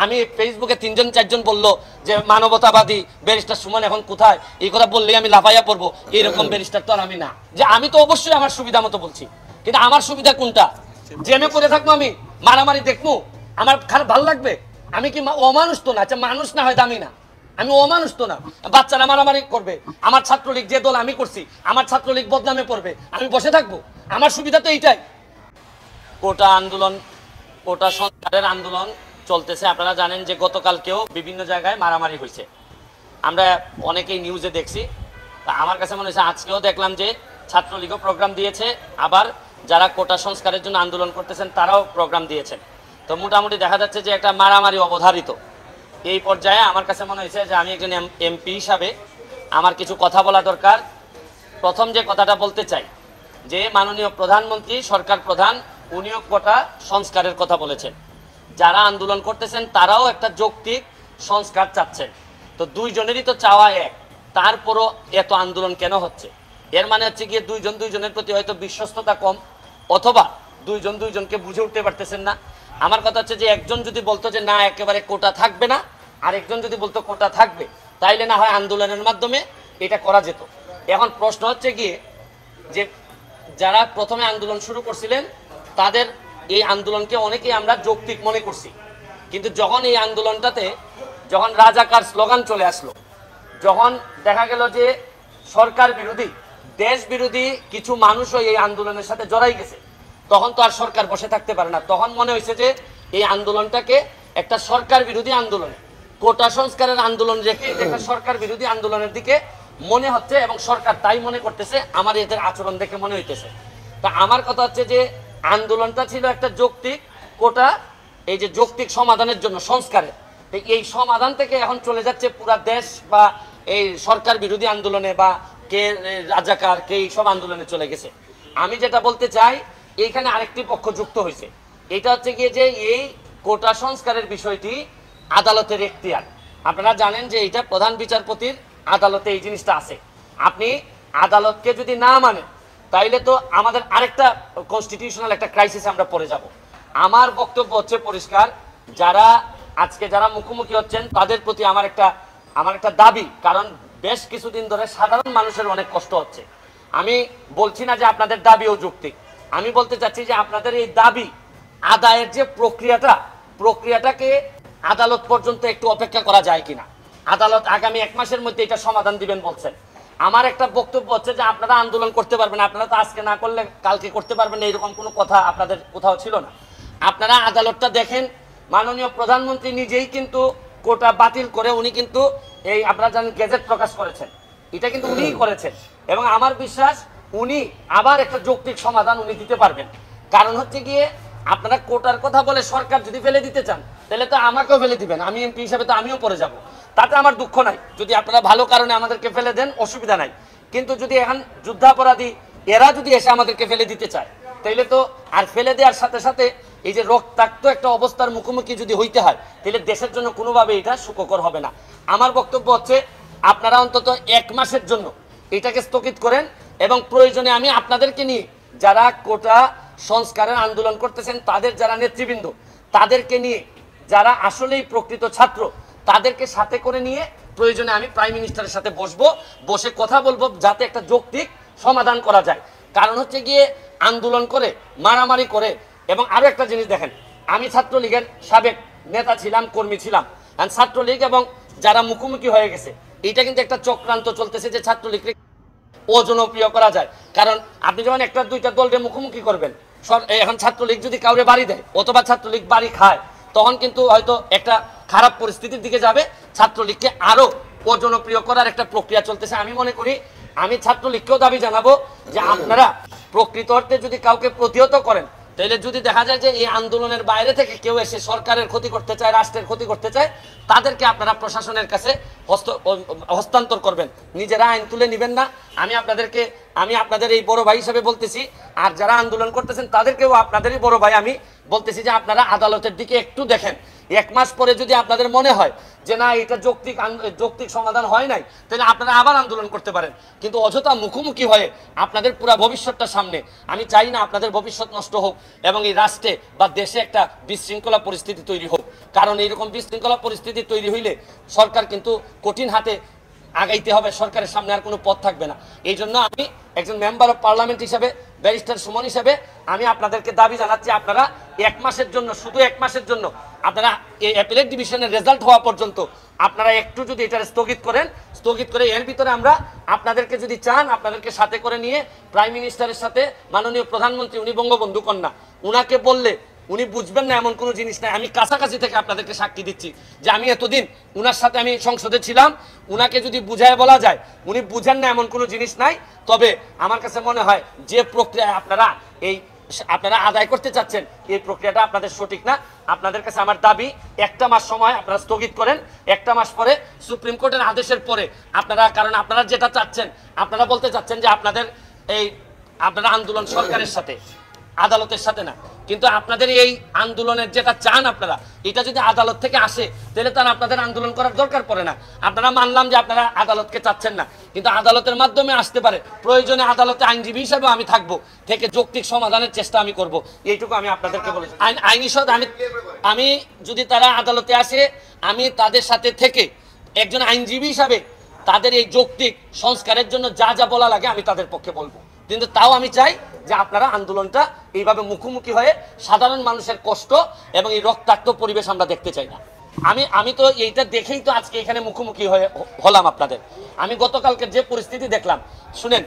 আমি ফেসবুকে 3জন 4জন বললো যে মানবতাবাদী ব্যারিস্টার সুমন এখন কোথায়, এই কথা বললেই আমি লাফাইয়া পড়বো, এরকম ব্যারিস্টার তো আর আমি না। যে আমি তো অবশ্যই আমার সুবিধা মতো বলছি, কিন্তু আমার সুবিধা কোনটা? জেনে করে থাকবো আমি, মারামারি দেখবো, আমার খারাপ ভালো লাগবে? আমি কি অমানুষ তো না? আচ্ছা মানুষ না হয় দামি না, আমি অমানুষ তো না। বাচ্চারা মারামারি করবে, আমার ছাত্রলীগ যে দল আমি করছি, আমার ছাত্রলীগ বদনামে পড়বে, আমি বসে থাকবো? আমার সুবিধা তো এইটাই। কোটা আন্দোলন, কোটা সংস্কারের আন্দোলন চলতেছে। আপনারা জানেন যে গতকালকেও বিভিন্ন জায়গায় মারামারি হয়েছে, আমরা অনেকেই নিউজে দেখছি। তা আমার কাছে মনে হয়েছে আজকেও দেখলাম যে ছাত্রলীগও প্রোগ্রাম দিয়েছে, আবার যারা কোটা সংস্কারের জন্য আন্দোলন করতেছেন তারাও প্রোগ্রাম দিয়েছেন। তো মোটামুটি দেখা যাচ্ছে যে একটা মারামারি অবধারিত। এই পর্যায়ে আমার কাছে মনে হয়েছে যে আমি একজন এমপি হিসাবে আমার কিছু কথা বলা দরকার। প্রথম যে কথাটা বলতে চাই যে মাননীয় প্রধানমন্ত্রী, সরকার প্রধান, উনিও কোটা সংস্কারের কথা বলেছেন। যারা আন্দোলন করতেছেন তারাও একটা যৌক্তিক সংস্কার চাচ্ছেন। তো দুইজনেরই তো চাওয়া এক, তারপরও এত আন্দোলন কেন হচ্ছে? এর মানে হচ্ছে গিয়ে দুইজন দুইজনের প্রতি হয়তো বিশ্বস্ততা কম, অথবা দুইজন দুইজনকে বুঝে উঠতে পারতেছেন না। আমার কথা হচ্ছে যে একজন যদি বলতো যে না একেবারে কোটা থাকবে না, আর একজন যদি বলতো কোটা থাকবে, তাইলে না হয় আন্দোলনের মাধ্যমে এটা করা যেত। এখন প্রশ্ন হচ্ছে গিয়ে যে যারা প্রথমে আন্দোলন শুরু করছিলেন তাদের এই আন্দোলনকে অনেকেই আমরা যৌক্তিক মনে করছি, কিন্তু যখন এই আন্দোলনটাতে যখন রাজাকার স্লোগান চলে আসলো, যখন দেখা গেল যে সরকার বিরোধী, দেশ বিরোধী কিছু মানুষও এই আন্দোলনের সাথে জড়াই গেছে, তখন তো আর সরকার বসে থাকতে পারে না। তখন মনে হয়েছে যে এই আন্দোলনটাকে একটা সরকার বিরোধী আন্দোলন, কোটা সংস্কারের আন্দোলন রেখে একটা সরকার বিরোধী আন্দোলনের দিকে মনে হচ্ছে, এবং সরকার তাই মনে করতেছে, আমার এদের আচরণ দেখে মনে হইতেছে। তা আমার কথা হচ্ছে যে আন্দোলনটা ছিল একটা যৌক্তিক, কোটা এই যে যৌক্তিক সমাধানের জন্য সংস্কারের, এই সমাধান থেকে এখন চলে যাচ্ছে পুরা দেশ বা এই সরকার বিরোধী আন্দোলনে, বা কে রাজাকার কে এইসব আন্দোলনে চলে গেছে। আমি যেটা বলতে চাই, এইখানে আরেকটি পক্ষ যুক্ত হয়েছে। এটা হচ্ছে গিয়ে যে এই কোটা সংস্কারের বিষয়টি আদালতের এখতিয়ার। আপনারা জানেন যে এটা প্রধান বিচারপতির আদালতে এই জিনিসটা আছে। আপনি আদালতকে যদি না মানেন তাইলে তো আমাদের আরেকটা কনস্টিটিউশনাল একটা ক্রাইসিস আমরা পড়ে যাব। আমার বক্তব্য হচ্ছে পরিষ্কার, যারা আজকে যারা মুখোমুখি হচ্ছেন তাদের প্রতি আমার একটা দাবি, কারণ বেশ কিছুদিন ধরে সাধারণ মানুষের অনেক কষ্ট হচ্ছে। আমি বলছি না যে আপনাদের দাবিও যৌক্তিক, আমি বলতে চাচ্ছি যে আপনাদের এই দাবি আদায়ের যে প্রক্রিয়াটাকে আদালত পর্যন্ত একটু অপেক্ষা করা যায় কিনা। আদালত আগামী 1 মাসের মধ্যে এটা সমাধান দিবেন বলছেন। আমার একটা বক্তব্য হচ্ছে যে আপনারা আন্দোলন করতে পারবেন, আপনারা তো আজকে না করলে কালকে করতে পারবেন, এরকম কোনো কথা আপনাদের কোথাও ছিল না। আপনারা আদালতটা দেখেন, মাননীয় প্রধানমন্ত্রী নিজেই কিন্তু কোটা বাতিল করে উনি কিন্তু এই আপনারা জানেন গেজেট প্রকাশ করেছেন, এটা কিন্তু উনিই করেছেন, এবং আমার বিশ্বাস উনি আবার একটা যৌক্তিক সমাধান উনি দিতে পারবেন। কারণ হচ্ছে গিয়ে আপনারা কোটার কথা বলে সরকার যদি ফেলে দিতে চান তাহলে তো আমাকেও ফেলে দিবেন, আমি এমপি হিসাবে তো আমিও পড়ে যাব, তাতে আমার দুঃখ নাই। যদি আপনারা ভালো কারণে আমাদেরকে ফেলে দেন অসুবিধা নাই, কিন্তু যদি এখন যুদ্ধাপরাধী এরা যদি এসে আমাদেরকে ফেলে দিতে চায় তাইলে তো আর ফেলে দেওয়ার সাথে সাথে এই যে রক্তাক্ত একটা অবস্থার মুখোমুখি যদি হইতে হয় তাহলে দেশের জন্য কোনোভাবে এটা সুখকর হবে না। আমার বক্তব্য হচ্ছে আপনারা অন্তত 1 মাসের জন্য এটাকে স্থগিত করেন, এবং প্রয়োজনে আমি আপনাদেরকে নিয়ে যারা কোটা সংস্কারের আন্দোলন করতেছেন তাদের যারা নেতৃবৃন্দ, তাদেরকে নিয়ে যারা আসলেই প্রকৃত ছাত্র তাদেরকে সাথে করে নিয়ে প্রয়োজনে আমি প্রাইম মিনিস্টারের সাথে বসে কথা বলবো, যাতে একটা যৌক্তিক সমাধান করা যায়। কারণ হচ্ছে গিয়ে আন্দোলন করে মারামারি করে, এবং আরো একটা জিনিস দেখেন, আমি ছাত্রলীগের সাবেক নেতা ছিলাম, কর্মী ছিলাম, ছাত্রলীগ এবং যারা মুখোমুখি হয়ে গেছে, এটা কিন্তু একটা চক্রান্ত চলতেছে যে ছাত্রলীগকে অজনপ্রিয় করা যায়। কারণ আপনি যখন একটা দুইটা দলকে মুখোমুখি করবেন, এখন ছাত্রলীগ যদি কাউরে বাড়ি দেয় অথবা ছাত্রলীগ বাড়ি খায়, তখন কিন্তু হয়তো একটা খারাপ পরিস্থিতির দিকে যাবে। ছাত্রলীগকে আরো অজনপ্রিয় করার একটা প্রক্রিয়া চলতেছে। আমি মনে করি, আমি ছাত্রলীগকেও দাবি জানাবো যে আপনারা প্রকৃত অর্থে যদি কাউকে প্রতিহত করেন, তাহলে যদি দেখা যায় যে এই আন্দোলনের বাইরে থেকে কেউ এসে সরকারের ক্ষতি করতে চায়, রাষ্ট্রের ক্ষতি করতে চায়, তাদেরকে আপনারা প্রশাসনের কাছে হস্তান্তর করবেন, নিজেরা আইন তুলে নেবেন না। আমি আপনাদের এই বড় ভাই হিসেবে বলতেছি, আর যারা আন্দোলন করতেছেন তাদেরকেও আপনাদেরই বড় ভাই আমি বলতেছি যে আপনারা আদালতের দিকে একটু দেখেন, এক মাস পরে যদি আপনাদের মনে হয় যে না এটা যৌক্তিক সমাধান হয় নাই, তাহলে আপনারা আবার আন্দোলন করতে পারেন। কিন্তু অযথা মুখোমুখি হয়ে আপনাদের পুরো ভবিষ্যৎটা সামনে, আমি চাই না আপনাদের ভবিষ্যৎ নষ্ট হোক এবং এই রাষ্ট্রে বা দেশে একটা বিশৃঙ্খলা পরিস্থিতি তৈরি হোক। কারণ এইরকম বিশৃঙ্খলা পরিস্থিতি তৈরি হইলে সরকার কিন্তু কঠিন হাতে আগাইতে হবে, সরকারের সামনে আর কোনো পথ থাকবে না। এই জন্য আমি একজন মেম্বার অফ পার্লামেন্ট হিসেবে, ব্যারিস্টার সুমন হিসেবে আমি আপনাদেরকে দাবি জানাচ্ছি, আপনারা এক মাসের জন্য, শুধু এক মাসের জন্য আপনারা এই অ্যাপিলেট ডিভিশনের রেজাল্ট হওয়া পর্যন্ত আপনারা একটু যদি এটা স্থগিত করে এর ভিতরে আমরা আপনাদেরকে যদি চান, আপনাদেরকে সাথে করে নিয়ে প্রাইম মিনিস্টারের সাথে মাননীয় প্রধানমন্ত্রী, উনি বঙ্গবন্ধু কন্যা, উনাকে বললে উনি বুঝবেন না এমন কোনো জিনিস নাই। আমি কাছাকাছি থেকে আপনাদেরকে সাক্ষী দিচ্ছি যে আমি এতদিন উনার সাথে আমি সংসদে ছিলাম, উনাকে যদি বুঝায় বলা যায় উনি বুঝেন না এমন কোনো জিনিস নাই। তবে আমার কাছে মনে হয় যে প্রক্রিয়ায় আপনারা আদায় করতে চাচ্ছেন এই প্রক্রিয়াটা আপনাদের সঠিক না। আপনাদের কাছে আমার দাবি, একটা মাস সময় আপনারা স্থগিত করেন, একটা মাস পরে সুপ্রিম কোর্টের আদেশের পরে আপনারা, কারণ আপনারা যেটা চাচ্ছেন, আপনারা বলতে চাচ্ছেন যে আপনারা আন্দোলন সরকারের সাথে, আদালতের সাথে না। কিন্তু আপনাদের এই আন্দোলনের যেটা চান আপনারা, এটা যদি আদালত থেকে আসে তাহলে তার আপনাদের আন্দোলন করার দরকার পড়ে না। আপনারা মানলাম যে আপনারা আদালতকে চাচ্ছেন না, কিন্তু আদালতের মাধ্যমে আসতে পারে, প্রয়োজনে আদালতে আইনজীবী হিসাবে আমি থাকবো, থেকে যৌক্তিক সমাধানের চেষ্টা আমি করব। এইটুকু আমি আপনাদেরকে বলেছি। আইনি সদ আমি যদি তারা আদালতে আসে, আমি তাদের সাথে থেকে একজন আইনজীবী হিসাবে তাদের এই যৌক্তিক সংস্কারের জন্য যা যা বলা লাগে আমি তাদের পক্ষে বলবো। কিন্তু তাও আমি চাই যে আপনারা আন্দোলনটা এইভাবে মুখোমুখি হয়ে, সাধারণ মানুষের কষ্ট এবং এই রক্তাক্ত পরিবেশ আমরা দেখতে চাই না। আমি তো এইটা দেখেই তো আজকে এখানে মুখোমুখি হলাম আপনাদের। আমি গতকালকে যে পরিস্থিতি দেখলাম, শুনেন,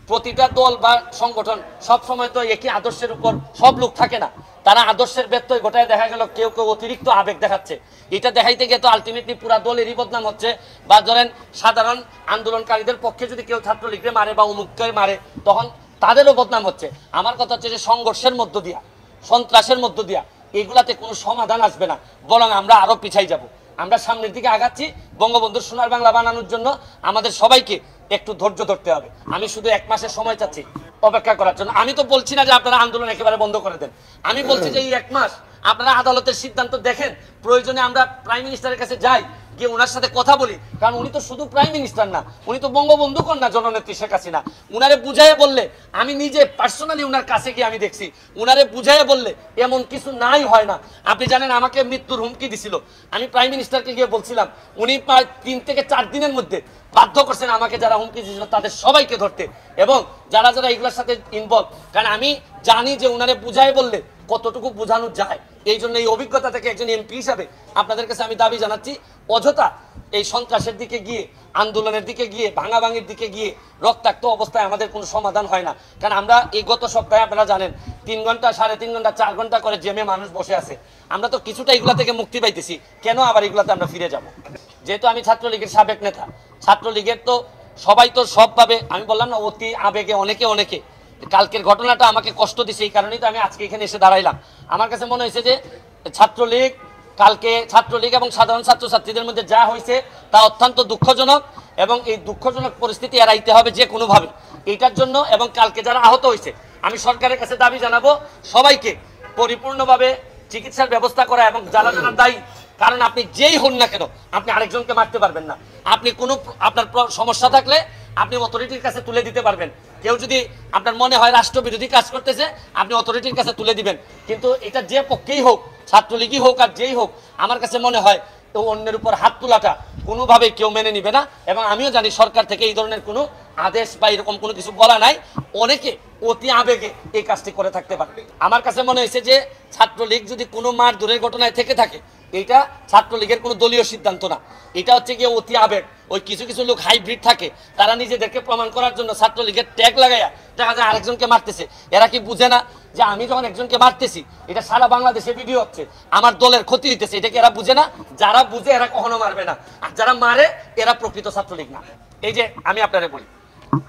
প্রতিটা দল বা সংগঠন সব সময় তো একই আদর্শের উপর সব লোক থাকে না। তারা আদর্শের ব্যত্যয় ঘটায় দেখা গেল কেউ অতিরিক্ত আবেগ দেখাচ্ছে। এটা দেখাইতে গিয়ে তো আলটিমেটলি পুরা দলেরই বদনাম হচ্ছে। বা ধরেন সাধারণ আন্দোলনকারীদের পক্ষে যদি কেউ ছাত্রলীগকে মারে বা অমুককে মারে, তখন তাদেরও বদনাম হচ্ছে। আমার কথা হচ্ছে যে সংঘর্ষের মধ্য দিয়া, সন্ত্রাসের মধ্য দিয়া এগুলাতে কোনো সমাধান আসবে না, বরং আমরা আরো পিছাই যাব। আমরা সামনের দিকে আগাচ্ছি। বঙ্গবন্ধুর সোনার বাংলা বানানোর জন্য আমাদের সবাইকে একটু ধৈর্য ধরতে হবে। আমি শুধু এক মাসের সময় চাচ্ছি অপেক্ষা করার জন্য। আমি তো বলছি না যে আপনারা আন্দোলন একেবারে বন্ধ করে দেন। আমি বলছি যে এই এক মাস আপনারা আদালতের সিদ্ধান্ত দেখেন, প্রয়োজনে আমরা প্রাইম মিনিস্টারের কাছে যাই, গিয়ে ওনার সাথে কথা বলি। কারণ উনি তো শুধু প্রাইম মিনিস্টার না, উনি তো বঙ্গবন্ধু কন্যা জননেত্রী শেখ হাসিনা। উনারে বুঝাইয়ে বললে, আমি নিজে পার্সোনালি উনার কাছে গিয়ে আমি দেখছি, উনারে বুঝাইয়ে বললে এমন কিছু নাই হয় না। আপনি জানেন আমাকে মৃত্যুর হুমকি দিছিল, আমি প্রাইম মিনিস্টারকে গিয়ে বলছিলাম, উনি প্রায় 3 থেকে 4 দিনের মধ্যে বাধ্য করছেন আমাকে যারা হুমকি দিয়েছিল তাদের সবাইকে ধরতে, এবং যারা এগুলোর সাথে ইনভলভ। কারণ আমি জানি যে উনারে বুঝাই বললে কতটুকু বোঝানো যায়। এই জন্য এই অভিজ্ঞতা থেকে একজন এমপি হিসাবে আপনাদের কাছে আমি দাবি জানাচ্ছি, অযথা এই সন্ত্রাসের দিকে গিয়ে, আন্দোলনের দিকে গিয়ে, ভাঙাভাঙির দিকে গিয়ে রক্তাক্ত অবস্থায় আমাদের কোনো সমাধান হয় না। কারণ আমরা এই গত সপ্তাহে আপনারা জানেন 3 ঘন্টা, 3.5 ঘন্টা, 4 ঘন্টা করে জেমে মানুষ বসে আছে। আমরা তো কিছুটা এগুলা থেকে মুক্তি পাইতেছি, কেন আবার এগুলাতে আমরা ফিরে যাব? যেহেতু আমি ছাত্রলীগের সাবেক নেতা, ছাত্রলীগের তো সবাই তো সবভাবে, আমি বললাম না, অতি আবেগে অনেকে কালকের ঘটনাটা আমাকে কষ্ট দিছে, এই কারণেই তো আমি আজকে এখানে এসে দাঁড়াইলাম। আমার কাছে মনে হয়েছে যে ছাত্রলীগ এবং সাধারণ ছাত্রছাত্রীদের মধ্যে যা হয়েছে তা অত্যন্ত দুঃখজনক, এবং এই দুঃখজনক পরিস্থিতি এড়াইতে হবে যে কোনোভাবে। এইটার জন্য, এবং কালকে যারা আহত হয়েছে, আমি সরকারের কাছে দাবি জানাবো সবাইকে পরিপূর্ণভাবে চিকিৎসার ব্যবস্থা করা, এবং যারা দায়ী, কারণ আপনি যেই হন না কেন আপনি আরেকজনকে মারতে পারবেন না। আপনি আপনার সমস্যা থাকলে আপনি অথরিটির কাছে তুলে দিতে পারবেন। কেউ যদি আপনার মনে হয় রাষ্ট্রবিরোধী কাজ করতেছে, আপনি অথরিটির কাছে তুলে দিবেন। কিন্তু এটা যে পক্ষেই হোক, ছাত্রলীগই হোক আর যেই হোক, আমার কাছে মনে হয় তো অন্যের উপর হাত তোলাটা কোনোভাবেই কেউ মেনে নিবে না। এবং আমিও জানি সরকার থেকে এই ধরনের কোনো আদেশ বা এরকম কোনো কিছু বলা নাই। অনেকে অতি আবেগে এই কাজটি করে থাকতে পারবে। আমার কাছে মনে হয়েছে যে ছাত্রলীগ যদি কোনো মারধরের ঘটনায় থেকে থাকে, এইটা ছাত্রলীগের কোনো দলীয় সিদ্ধান্ত না, এটা হচ্ছে গিয়ে অতি আবেগ। ওই কিছু লোক হাইব্রিড থাকে, তারা নিজেদেরকে প্রমাণ করার জন্য ছাত্রলীগের ট্যাগ লাগাইয়া দেখা যায় আরেকজনকে মারতেছে। এরা কি বুঝে না যে আমি যখন একজনকে মারতেছি, এটা সারা বাংলাদেশে ভিডিও হচ্ছে, আমার দলের ক্ষতি হইতেছে? এটা কি এরা বুঝে না? যারা বুঝে এরা কখনো মারবে না, আর যারা মারে এরা প্রকৃত ছাত্রলীগ না। এই যে আমি আপনারে বলি,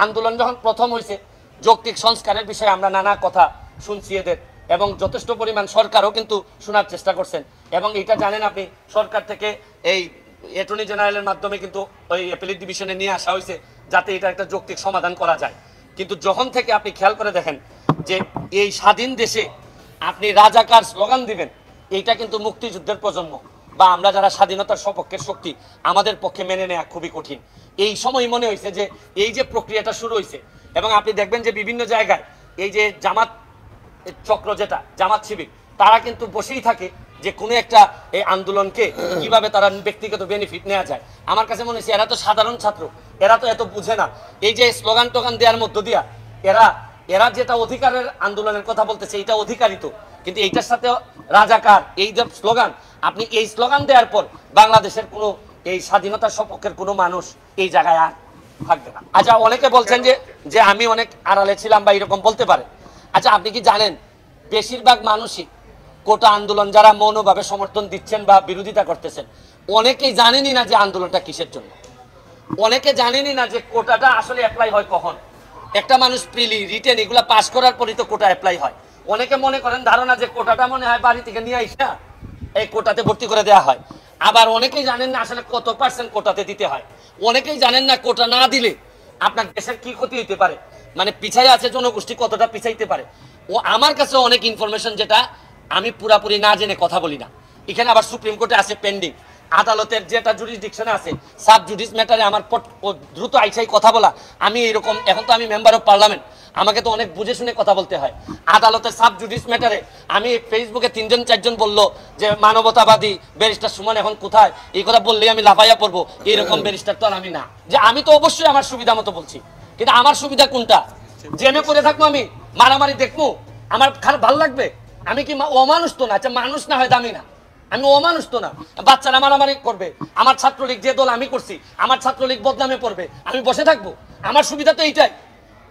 আন্দোলন যখন প্রথম হয়েছে, যৌক্তিক সংস্কারের বিষয়ে আমরা নানা কথা শুনছি এদের, এবং যথেষ্ট পরিমাণ সরকারও কিন্তু শোনার চেষ্টা করছেন। এবং এটা জানেন আপনি, সরকার থেকে এই অ্যাটর্নি জেনারেলের মাধ্যমে কিন্তু ওই অ্যাপিলেট ডিভিশনে নিয়ে আসা হয়েছে যাতে এটা একটা যৌক্তিক সমাধান করা যায়। কিন্তু যখন থেকে আপনি খেয়াল করে দেখেন যে এই স্বাধীন দেশে আপনি রাজাকার স্লোগান দিবেন, এইটা কিন্তু মুক্তিযুদ্ধের প্রজন্ম, বা আমরা যারা স্বাধীনতার সপক্ষের শক্তি আমাদের পক্ষে মেনে নেওয়া খুবই কঠিন। এই সময় মনে হয়েছে যে এই যে প্রক্রিয়াটা শুরু হয়েছে, এবং আপনি দেখবেন যে বিভিন্ন জায়গায় এই যে জামাত চক্র, যেটা জামাত শিবির, তারা কিন্তু বসেই থাকে যে কোনো একটা এই আন্দোলনকে কিভাবে তারা ব্যক্তিগত বেনিফিট নেওয়া যায়। আমার কাছে মনে হচ্ছে এরা তো সাধারণ ছাত্র, এরা তো এত বুঝে না। এই যে স্লোগান টোগান দেওয়ার মধ্য দিয়া এরা এরা যেটা অধিকারের আন্দোলনের কথা বলতেছে, এইটা অধিকারিত, কিন্তু এইটার সাথে রাজাকার এই যে স্লোগান, আপনি এই স্লোগান দেওয়ার পর বাংলাদেশের কোনো এই স্বাধীনতার সপক্ষের কোনো মানুষ এই জায়গায় আর থাকবে না। আচ্ছা, অনেকে বলছেন যে আমি অনেক আড়ালে ছিলাম বা এরকম বলতে পারে। আচ্ছা, আপনি কি জানেন বেশিরভাগ মানুষই কোটা আন্দোলন যারা মৌনভাবে সমর্থন দিচ্ছেন বা বিরোধিতা করতেছেন, অনেকেই জানেনই না যে আন্দোলনটা কিসের জন্য। অনেকে জানেনই না যে কোটাটা আসলে অ্যাপ্লাই হয় কখন। একটা মানুষ প্রিলি, রিটেন এগুলা পাস করার পরই তো কোটা অ্যাপ্লাই হয়। অনেকে মনে করেন ধারণা যে কোটাটা মনে হয় বাড়ি থেকে নিয়ে আইসা এই কোটাতে ভর্তি করে দেওয়া হয়। আবার অনেকেই জানেন না আসলে কত পার্সেন্ট কোটাতে দিতে হয়। অনেকেই জানেন না কোটা না দিলে আপনার দেশের কি ক্ষতি হইতে পারে, মানে পিছাই আছে জনগোষ্ঠী কতটা পিছাইতে পারে। ও আমার কাছে অনেক ইনফরমেশন যেটা আমি পুরাপুরি না জেনে কথা বলি না। এখানে আবার সুপ্রিম কোর্টে আছে পেন্ডিং, আদালতের যেটা জুরিসডিকশনে আছে, সাব জুডিস ম্যাটারে আমার দ্রুত আইসাই কথা বলা। আমি এরকম, এখন তো আমি মেম্বার অফ পার্লামেন্ট, আমাকে তো অনেক বুঝে শুনে কথা বলতে হয়। আদালতের সাব জুডিস ম্যাটারে আমি ফেসবুকে 3-4জন বললো যে মানবতাবাদী ব্যারিস্টার সুমন এখন কোথায়, এই কথা বললেই আমি লাফাইয়া পড়বো, এরকম ব্যারিস্টার তো আর আমি না। যে আমি তো অবশ্যই আমার সুবিধা মতো বলছি, কিন্তু আমার সুবিধা কোনটা? জেমে করে থাকবো আমি, মারামারি দেখবো, আমার খারাপ ভালো লাগবে? আমি কি অমানুষ তো না? আচ্ছা, মানুষ না হয় দামি না, আমি অমানুষ তো না। বাচ্চারা মারামারি করবে, আমার ছাত্রলীগ যে দল আমি করছি, আমার ছাত্রলীগ বদনামে পড়বে, আমি বসে থাকবো? আমার সুবিধা তো এইটাই।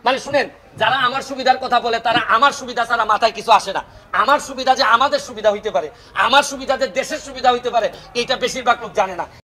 মানে শুনেন, যারা আমার সুবিধার কথা বলে তারা আমার সুবিধা ছাড়া মাথায় কিছু আসে না। আমার সুবিধা যে আমাদের সুবিধা হইতে পারে, আমার সুবিধা যে দেশের সুবিধা হইতে পারে, এইটা বেশিরভাগ লোক জানে না।